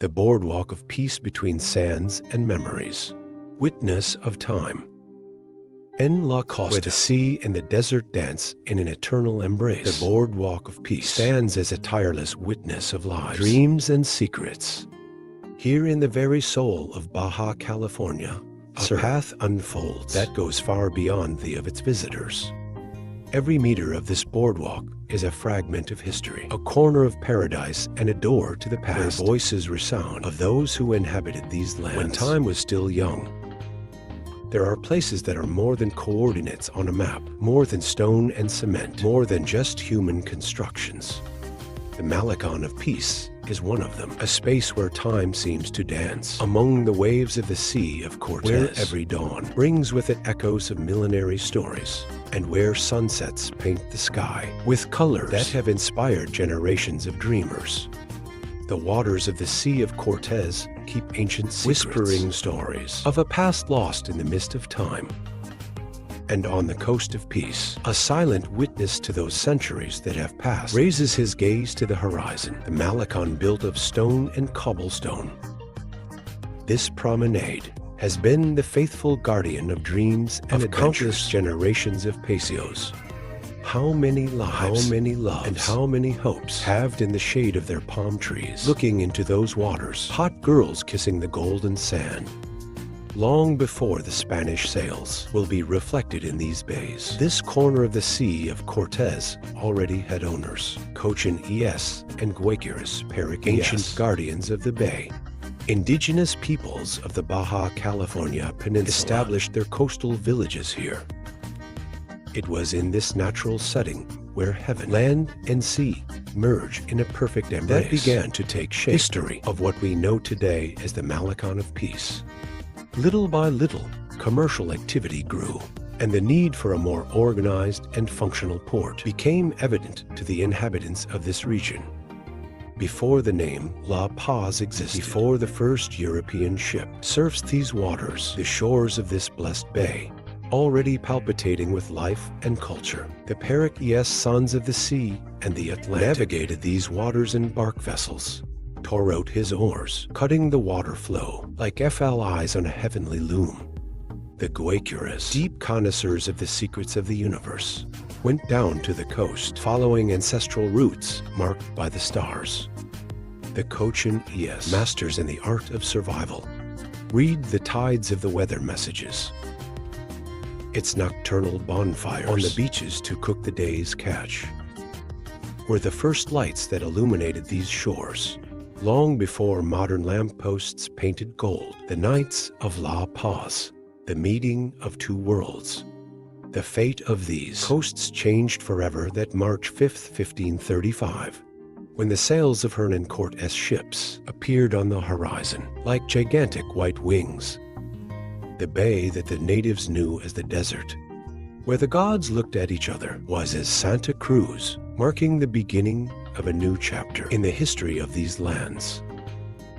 the boardwalk of peace between sands and memories, witness of time. En La Costa, where the sea and the desert dance in an eternal embrace, the boardwalk of peace stands as a tireless witness of lives, dreams, and secrets. Here in the very soul of Baja California, a path unfolds that goes far beyond the of its visitors. Every meter of this boardwalk is a fragment of history, a corner of paradise, and a door to the past, where voices resound of those who inhabited these lands when time was still young. There are places that are more than coordinates on a map, more than stone and cement, more than just human constructions. The Malecón of Peace is one of them, a space where time seems to dance among the waves of the Sea of Cortez, where every dawn brings with it echoes of millenary stories, and where sunsets paint the sky with colors that have inspired generations of dreamers. The waters of the Sea of Cortez keep ancient secrets, whispering stories of a past lost in the mist of time. And on the coast of peace, a silent witness to those centuries that have passed raises his gaze to the horizon, the Malecón built of stone and cobblestone. This promenade has been the faithful guardian of dreams and of countless generations of Paseos. How many lives, how many loves, and how many hopes halved in the shade of their palm trees, looking into those waters, hot girls kissing the golden sand. Long before the Spanish sails will be reflected in these bays, this corner of the Sea of Cortez already had owners, Cochin Es and Guayqueras Peric, ancient guardians of the bay. Indigenous peoples of the Baja California Peninsula established their coastal villages here. It was in this natural setting where heaven, land, and sea merge in a perfect embrace that began to take shape history of what we know today as the Malecón of Peace. Little by little, commercial activity grew, and the need for a more organized and functional port became evident to the inhabitants of this region. Before the name La Paz existed, before the first European ship surfed these waters, the shores of this blessed bay, already palpitating with life and culture, the Peric Es sons of the sea and the Atlantic navigated these waters in bark vessels, tore out his oars, cutting the water flow like FLIs on a heavenly loom. The Guayqueras, deep connoisseurs of the secrets of the universe, went down to the coast, following ancestral routes marked by the stars. The Cochin Es, masters in the art of survival, read the tides of the weather messages. Its nocturnal bonfires on the beaches to cook the day's catch were the first lights that illuminated these shores. Long before modern lampposts painted gold, the Knights of La Paz, the meeting of two worlds. The fate of these coasts changed forever that March 5th, 1535, when the sails of Hernán Cortés ships appeared on the horizon like gigantic white wings. The bay that the natives knew as the desert, where the gods looked at each other, was as Santa Cruz, marking the beginning of a new chapter in the history of these lands.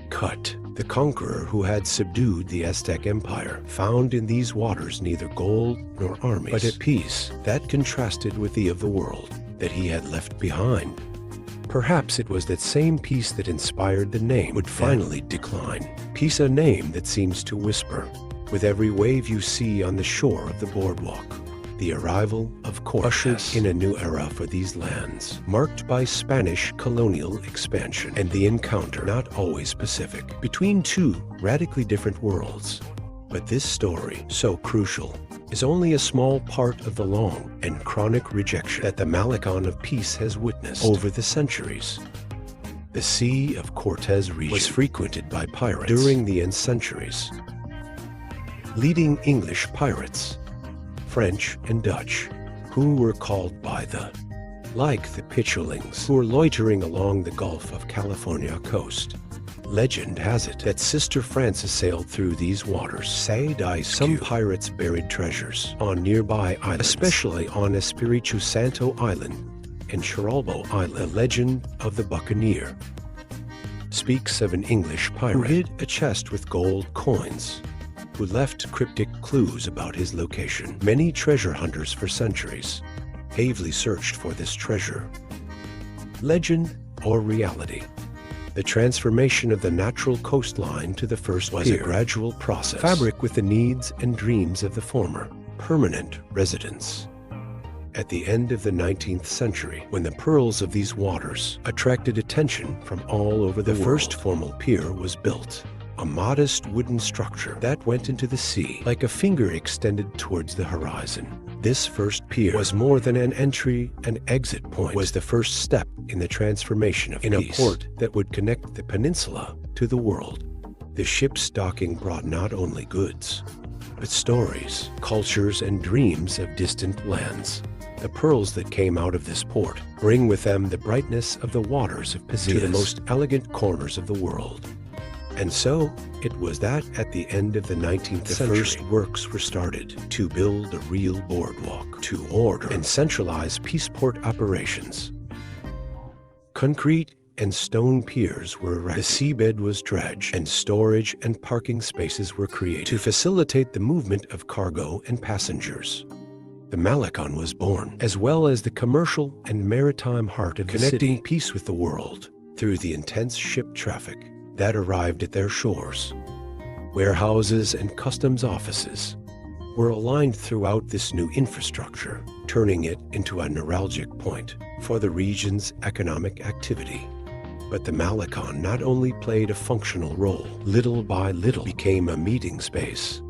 Cut, the conqueror who had subdued the Aztec Empire, found in these waters neither gold nor armies, but a peace that contrasted with the of the world that he had left behind. Perhaps it was that same peace that inspired the name would finally decline. Peace, a name that seems to whisper with every wave you see on the shore of the boardwalk. The arrival of Cortés ushered in a new era for these lands, marked by Spanish colonial expansion and the encounter, not always pacific, between two radically different worlds. But this story, so crucial, is only a small part of the long and chronic rejection that the Malecón of Peace has witnessed over the centuries. The Sea of Cortez region was frequented by pirates during the centuries. Leading English pirates, French and Dutch, who were called by like the Pitulings, who were loitering along the Gulf of California coast. Legend has it that Sister Frances sailed through these waters. Some pirates buried treasures on nearby islands, especially on Espiritu Santo Island and Chiralbo Island. The legend of the Buccaneer speaks of an English pirate who hid a chest with gold coins, who left cryptic clues about his location. Many treasure hunters for centuries bravely searched for this treasure. Legend or reality? The transformation of the natural coastline to the first was a gradual process, fabric with the needs and dreams of the former permanent residents. At the end of the 19th century, when the pearls of these waters attracted attention from all over the world, first formal pier was built, a modest wooden structure that went into the sea like a finger extended towards the horizon. This first pier was more than an entry and exit point. It was the first step in the transformation of peace, a port that would connect the peninsula to the world. The ship's docking brought not only goods, but stories, cultures, and dreams of distant lands. The pearls that came out of this port bring with them the brightness of the waters of Pacific to the most elegant corners of the world. And so, it was that at the end of the 19th century, the first works were started to build a real boardwalk, to order and centralize peaceport operations. Concrete and stone piers were erected. The seabed was dredged, and storage and parking spaces were created to facilitate the movement of cargo and passengers. The Malecón was born, as well as the commercial and maritime heart of the city, connecting peace with the world through the intense ship traffic that arrived at their shores. Warehouses and customs offices were aligned throughout this new infrastructure, turning it into a neuralgic point for the region's economic activity. But the Malecón not only played a functional role, little by little became a meeting space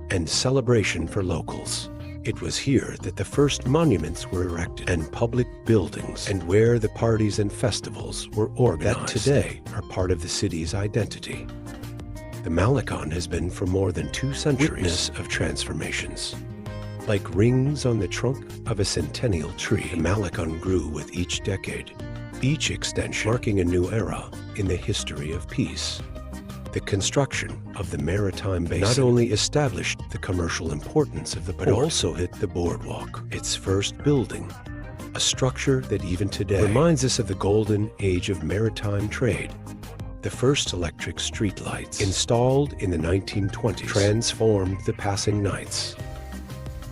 and celebration for locals. It was here that the first monuments were erected and public buildings, and where the parties and festivals were organized that today are part of the city's identity. The Malecón has been for more than 2 centuries witness of transformations. Like rings on the trunk of a centennial tree, the Malecón grew with each decade, each extension marking a new era in the history of peace. The construction of the maritime basin not only established the commercial importance of the port, but also hit the boardwalk, its first building, a structure that even today reminds us of the golden age of maritime trade. The first electric streetlights, installed in the 1920s, transformed the passing nights.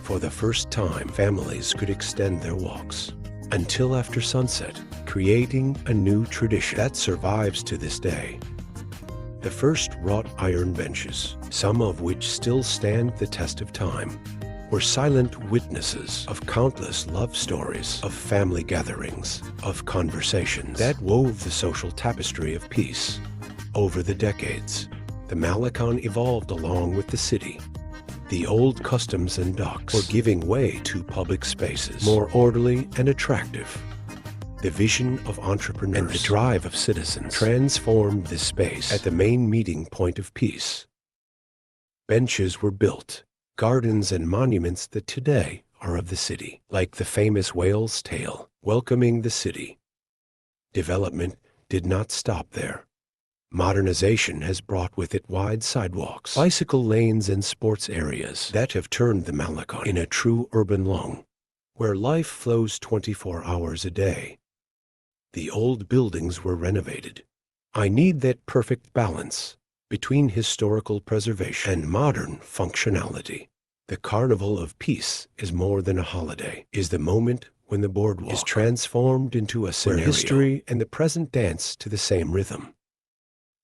For the first time, families could extend their walks until after sunset, creating a new tradition that survives to this day. The first wrought iron benches, some of which still stand the test of time, were silent witnesses of countless love stories, of family gatherings, of conversations that wove the social tapestry of peace. Over the decades, the Malecón evolved along with the city. The old customs and docks were giving way to public spaces, more orderly and attractive. The vision of entrepreneurs and the drive of citizens transformed this space at the main meeting point of peace. Benches were built, gardens and monuments that today are of the city, like the famous whale's tail, welcoming the city. Development did not stop there. Modernization has brought with it wide sidewalks, bicycle lanes, and sports areas that have turned the Malecón in a true urban lung, where life flows 24 hours a day. The old buildings were renovated. I need that perfect balance between historical preservation and modern functionality. The Carnival of Peace is more than a holiday, is the moment when the boardwalk is transformed into a scenario where history and the present dance to the same rhythm.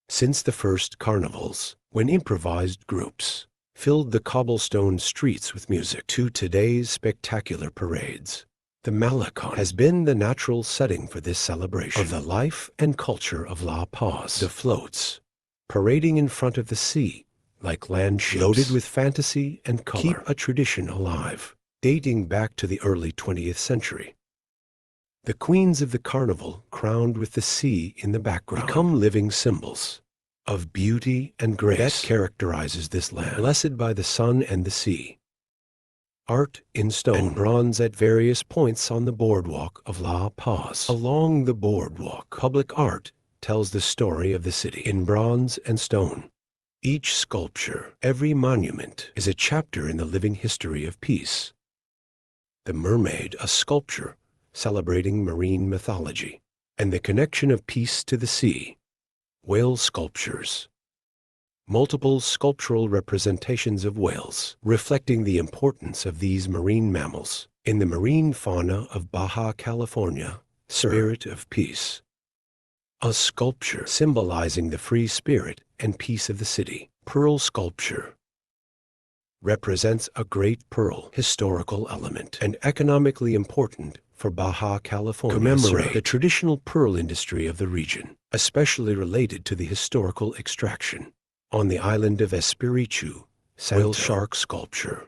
Since the first carnivals, when improvised groups filled the cobblestone streets with music, to today's spectacular parades, the Malecón has been the natural setting for this celebration of the life and culture of La Paz. The floats, parading in front of the sea like land ships loaded with fantasy and color, keep a tradition alive, dating back to the early 20th century. The queens of the carnival, crowned with the sea in the background, become living symbols of beauty and grace that characterizes this land, blessed by the sun and the sea. Art in stone and bronze at various points on the Boardwalk of La Paz. Along the boardwalk, public art tells the story of the city in bronze and stone. Each sculpture, every monument, is a chapter in the living history of peace. The Mermaid, a sculpture celebrating marine mythology and the connection of peace to the sea. Whale sculptures, multiple sculptural representations of whales, reflecting the importance of these marine mammals in the marine fauna of Baja California Sur. Spirit of peace. A sculpture symbolizing the free spirit and peace of the city. Pearl sculpture represents a great pearl historical element and economically important for Baja California Sur, the traditional pearl industry of the region, especially related to the historical extraction. On the island of Espiritu, whale shark sculpture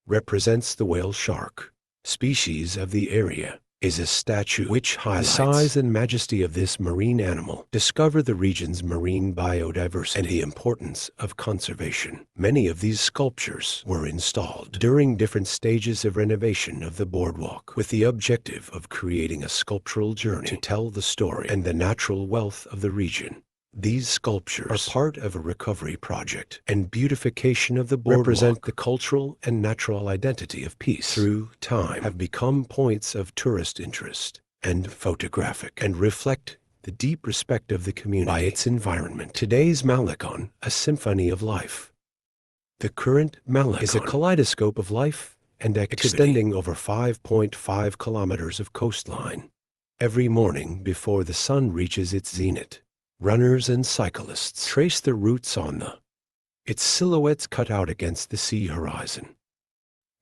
represents the whale shark, species of the area, is a statue which highlights the size and majesty of this marine animal, discover the region's marine biodiversity, and the importance of conservation. Many of these sculptures were installed during different stages of renovation of the boardwalk with the objective of creating a sculptural journey to tell the story and the natural wealth of the region. These sculptures are part of a recovery project and beautification of the boardwalk, represent the cultural and natural identity of peace. Through time, have become points of tourist interest and photographic and reflect the deep respect of the community by its environment. Today's Malecón, a symphony of life. The current Malecón is a kaleidoscope of life and activity extending over 5.5 kilometers of coastline. Every morning before the sun reaches its zenith, runners and cyclists trace their routes on its silhouettes cut out against the sea horizon.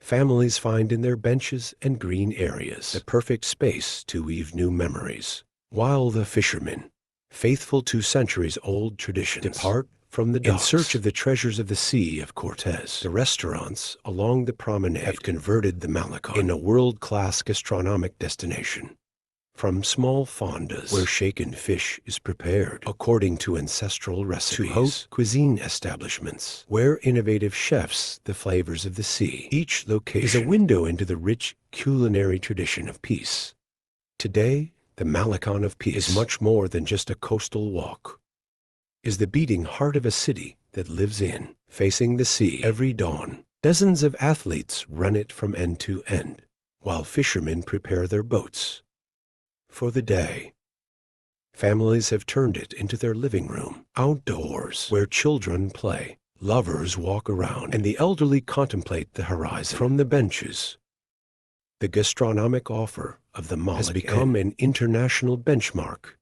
Families find in their benches and green areas the perfect space to weave new memories, while the fishermen, faithful to centuries-old traditions, depart from the docks in search of the treasures of the Sea of Cortez. The restaurants along the promenade have converted the Malecón in a world-class gastronomic destination. From small fondas where shaken fish is prepared according to ancestral recipes, to haute cuisine establishments where innovative chefs the flavors of the sea. Each location is a window into the rich culinary tradition of peace. Today, the Malecón of Peace is much more than just a coastal walk. Is the beating heart of a city that lives in, facing the sea every dawn. Dozens of athletes run it from end to end, while fishermen prepare their boats for the day. Families have turned it into their living room, outdoors, where children play, lovers walk around, and the elderly contemplate the horizon from the benches. The gastronomic offer of the Malecón has become an international benchmark.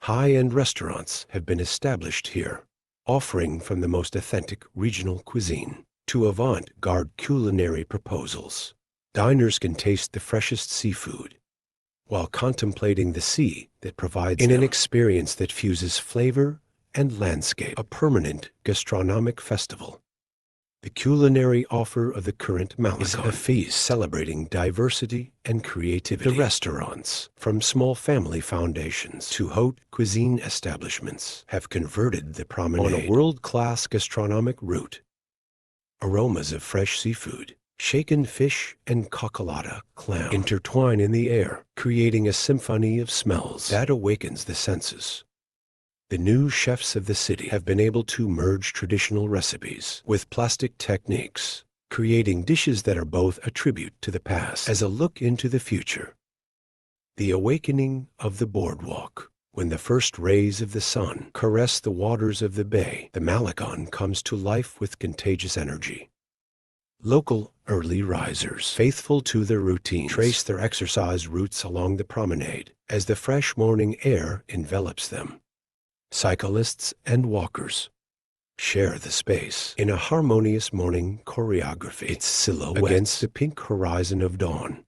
High-end restaurants have been established here, offering from the most authentic regional cuisine to avant-garde culinary proposals. Diners can taste the freshest seafood while contemplating the sea that provides in an experience that fuses flavor and landscape, a permanent gastronomic festival. The culinary offer of the current Malecón is a feast celebrating diversity and creativity. The restaurants, from small family foundations to haute cuisine establishments, have converted the promenade on a world-class gastronomic route. Aromas of fresh seafood, shaken fish, and coccolata clam intertwine in the air, creating a symphony of smells that awakens the senses. The new chefs of the city have been able to merge traditional recipes with plastic techniques, creating dishes that are both a tribute to the past as a look into the future. The awakening of the boardwalk. When the first rays of the sun caress the waters of the bay, the Malecón comes to life with contagious energy. Local early risers, faithful to their routines, trace their exercise routes along the promenade as the fresh morning air envelops them. Cyclists and walkers share the space in a harmonious morning choreography, its silhouette against the pink horizon of dawn.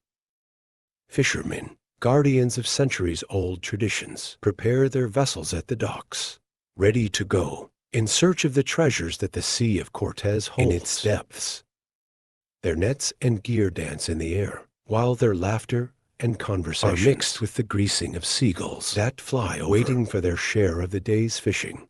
Fishermen, guardians of centuries-old traditions, prepare their vessels at the docks, ready to go in search of the treasures that the Sea of Cortez holds in its depths. Their nets and gear dance in the air, while their laughter and conversation are mixed with the greasing of seagulls that fly over, waiting for their share of the day's fishing.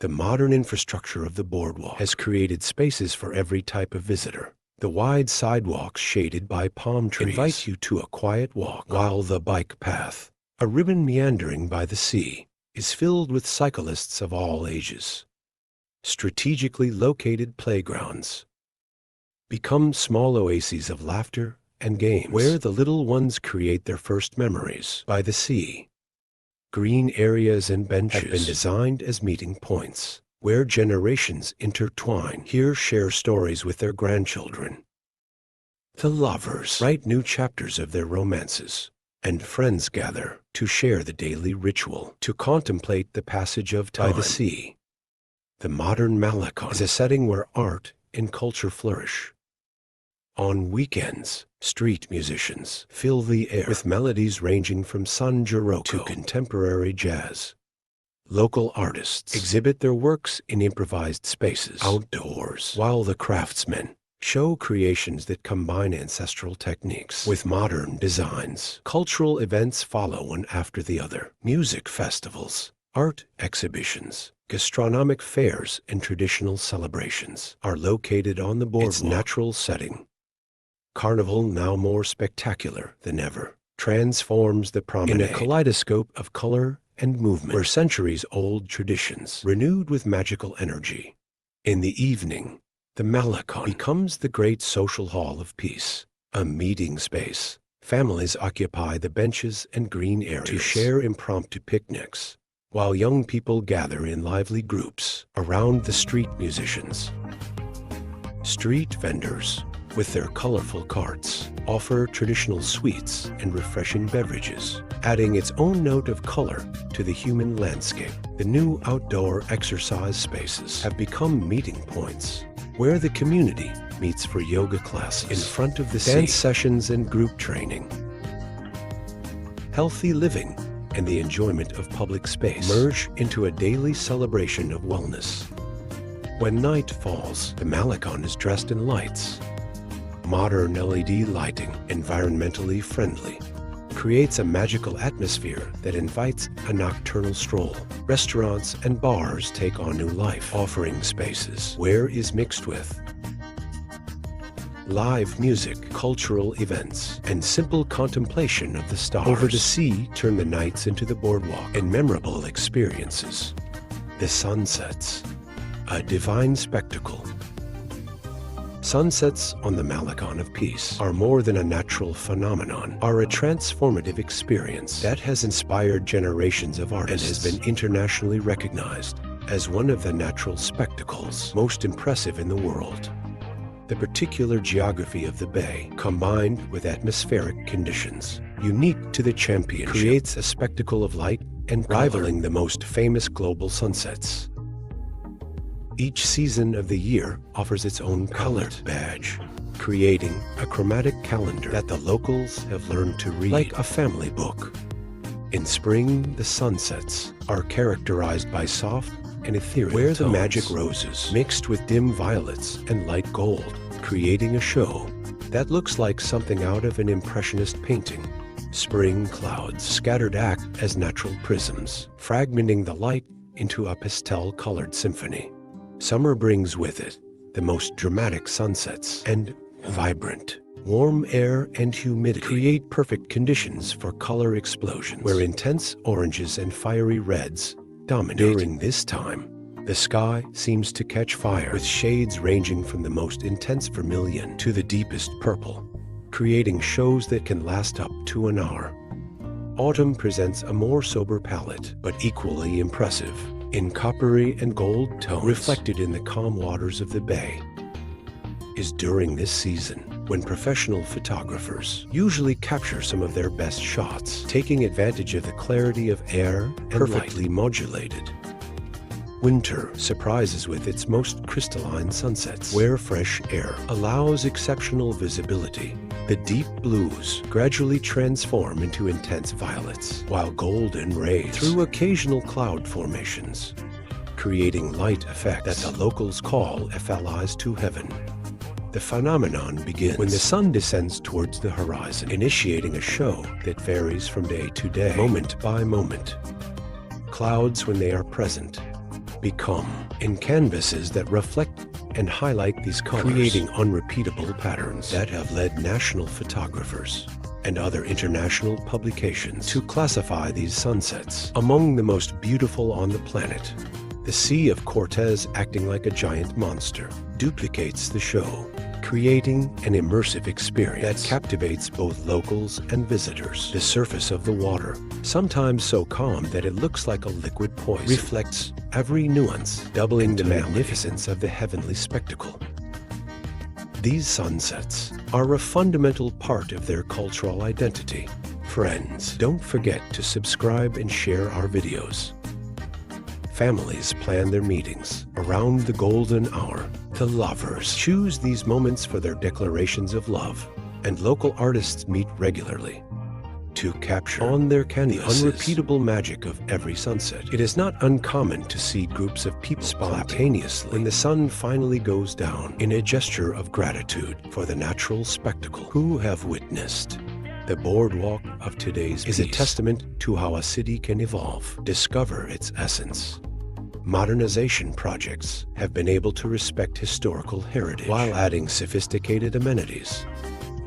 The modern infrastructure of the boardwalk has created spaces for every type of visitor. The wide sidewalks shaded by palm trees invite you to a quiet walk, while the bike path, a ribbon meandering by the sea, is filled with cyclists of all ages. Strategically located playgrounds become small oases of laughter and games, where the little ones create their first memories by the sea. Green areas and benches have been designed as meeting points, where generations intertwine, here share stories with their grandchildren. The lovers write new chapters of their romances, and friends gather to share the daily ritual, to contemplate the passage of time by the sea. The modern Malecón is a setting where art and culture flourish. On weekends, street musicians fill the air with melodies ranging from San Jaroko to contemporary jazz. Local artists exhibit their works in improvised spaces outdoors, while the craftsmen show creations that combine ancestral techniques with modern designs. Cultural events follow one after the other. Music festivals, art exhibitions, gastronomic fairs, and traditional celebrations are located on the boardwalk. Its natural setting, Carnival, now more spectacular than ever, transforms the promenade in a kaleidoscope of color and movement, where centuries-old traditions renewed with magical energy. In the evening, the Malecón becomes the great social hall of peace, a meeting space. Families occupy the benches and green areas to share impromptu picnics, while young people gather in lively groups around the street musicians. Street vendors, with their colorful carts, offer traditional sweets and refreshing beverages, adding its own note of color to the human landscape. The new outdoor exercise spaces have become meeting points, where the community meets for yoga classes in front of the dance sessions and group training. Healthy living and the enjoyment of public space merge into a daily celebration of wellness. When night falls, the Malecón is dressed in lights. Modern LED lighting, environmentally friendly, creates a magical atmosphere that invites a nocturnal stroll. Restaurants and bars take on new life, offering spaces where is mixed with live music, cultural events, and simple contemplation of the stars. Over the sea turn the nights into the boardwalk and memorable experiences. The sunsets, a divine spectacle. Sunsets on the Malecón of Peace are more than a natural phenomenon, are a transformative experience that has inspired generations of artists and has been internationally recognized as one of the natural spectacles most impressive in the world. The particular geography of the bay, combined with atmospheric conditions unique to the championship, creates a spectacle of light and rivaling the most famous global sunsets. Each season of the year offers its own colored badge, creating a chromatic calendar that the locals have learned to read like a family book. In spring, the sunsets are characterized by soft and ethereal where tones, the magic roses mixed with dim violets and light gold, creating a show that looks like something out of an impressionist painting. Spring clouds scattered act as natural prisms, fragmenting the light into a pastel-colored symphony. Summer brings with it the most dramatic sunsets, and vibrant, warm air and humidity create perfect conditions for color explosions, where intense oranges and fiery reds dominate. During this time, the sky seems to catch fire, with shades ranging from the most intense vermilion to the deepest purple, creating shows that can last up to an hour. Autumn presents a more sober palette, but equally impressive, in coppery and gold tones reflected in the calm waters of the bay. Is during this season when professional photographers usually capture some of their best shots, taking advantage of the clarity of air and perfectly modulated. Winter surprises with its most crystalline sunsets, where fresh air allows exceptional visibility. The deep blues gradually transform into intense violets, while golden rays through occasional cloud formations, creating light effects that the locals call ephelis to heaven. The phenomenon begins when the sun descends towards the horizon, initiating a show that varies from day to day, moment by moment. Clouds, when they are present, become in canvases that reflect and highlight these colors, creating unrepeatable patterns that have led national photographers and other international publications to classify these sunsets among the most beautiful on the planet. The Sea of Cortez, acting like a giant monster, duplicates the show, creating an immersive experience that captivates both locals and visitors. The surface of the water, sometimes so calm that it looks like a liquid poison, reflects every nuance, doubling the magnificence of the heavenly spectacle. These sunsets are a fundamental part of their cultural identity. Friends, don't forget to subscribe and share our videos. Families plan their meetings around the golden hour. The lovers choose these moments for their declarations of love, and local artists meet regularly to capture on their canvases the unrepeatable magic of every sunset. It is not uncommon to see groups of people spontaneously when the sun finally goes down in a gesture of gratitude for the natural spectacle. Who have witnessed the boardwalk of today's is a testament to how a city can evolve, discover its essence. Modernization projects have been able to respect historical heritage while adding sophisticated amenities.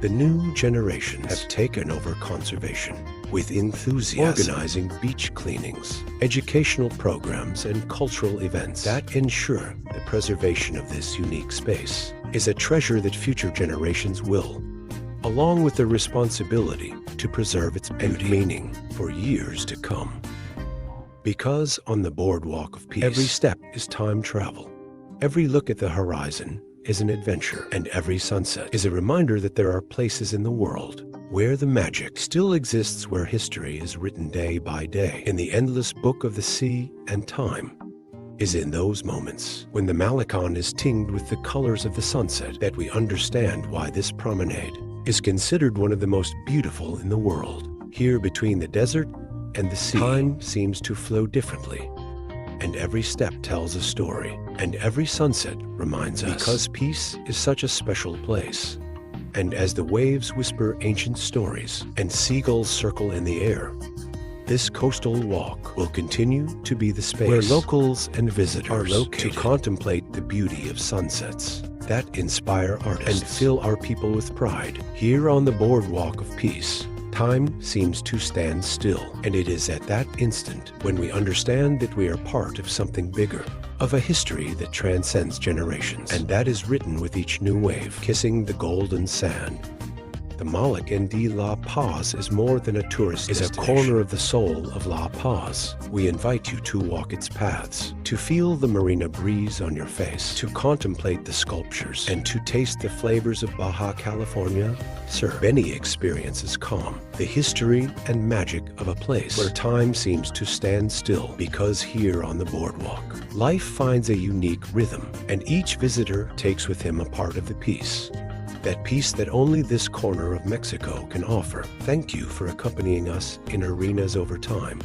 The new generation have taken over conservation with enthusiasm, organizing beach cleanings, educational programs, and cultural events that ensure the preservation of this unique space is a treasure that future generations will, along with the responsibility to preserve its beauty and meaning for years to come. Because on the Boardwalk of Peace, every step is time travel. Every look at the horizon is an adventure, and every sunset is a reminder that there are places in the world where the magic still exists, where history is written day by day in the endless book of the sea, and time is in those moments when the Malecón is tinged with the colors of the sunset that we understand why this promenade is considered one of the most beautiful in the world. Here between the desert and the sea, time seems to flow differently, and every step tells a story, and every sunset reminds us, because peace is such a special place. And as the waves whisper ancient stories and seagulls circle in the air, this coastal walk will continue to be the space where locals and visitors are located to contemplate the beauty of sunsets that inspire artists and fill our people with pride. Here on the Boardwalk of Peace, time seems to stand still, and it is at that instant when we understand that we are part of something bigger, of a history that transcends generations, and that is written with each new wave kissing the golden sand. The Malecón de La Paz is more than a tourist destination. It's a corner of the soul of La Paz. We invite you to walk its paths, to feel the marina breeze on your face, to contemplate the sculptures, and to taste the flavors of Baja California Sur. Many experiences calm, the history and magic of a place where time seems to stand still, because here on the boardwalk, life finds a unique rhythm, and each visitor takes with him a part of the peace. That peace that only this corner of Mexico can offer. Thank you for accompanying us in arenas over time.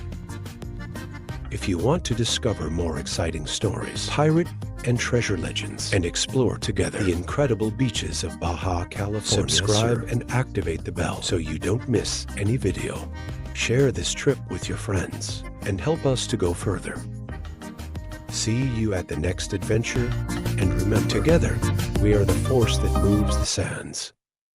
If you want to discover more exciting stories, pirate and treasure legends, and explore together the incredible beaches of Baja California, subscribe and activate the bell so you don't miss any video. Share this trip with your friends and help us to go further. See you at the next adventure, and remember, together we are the force that moves the sands.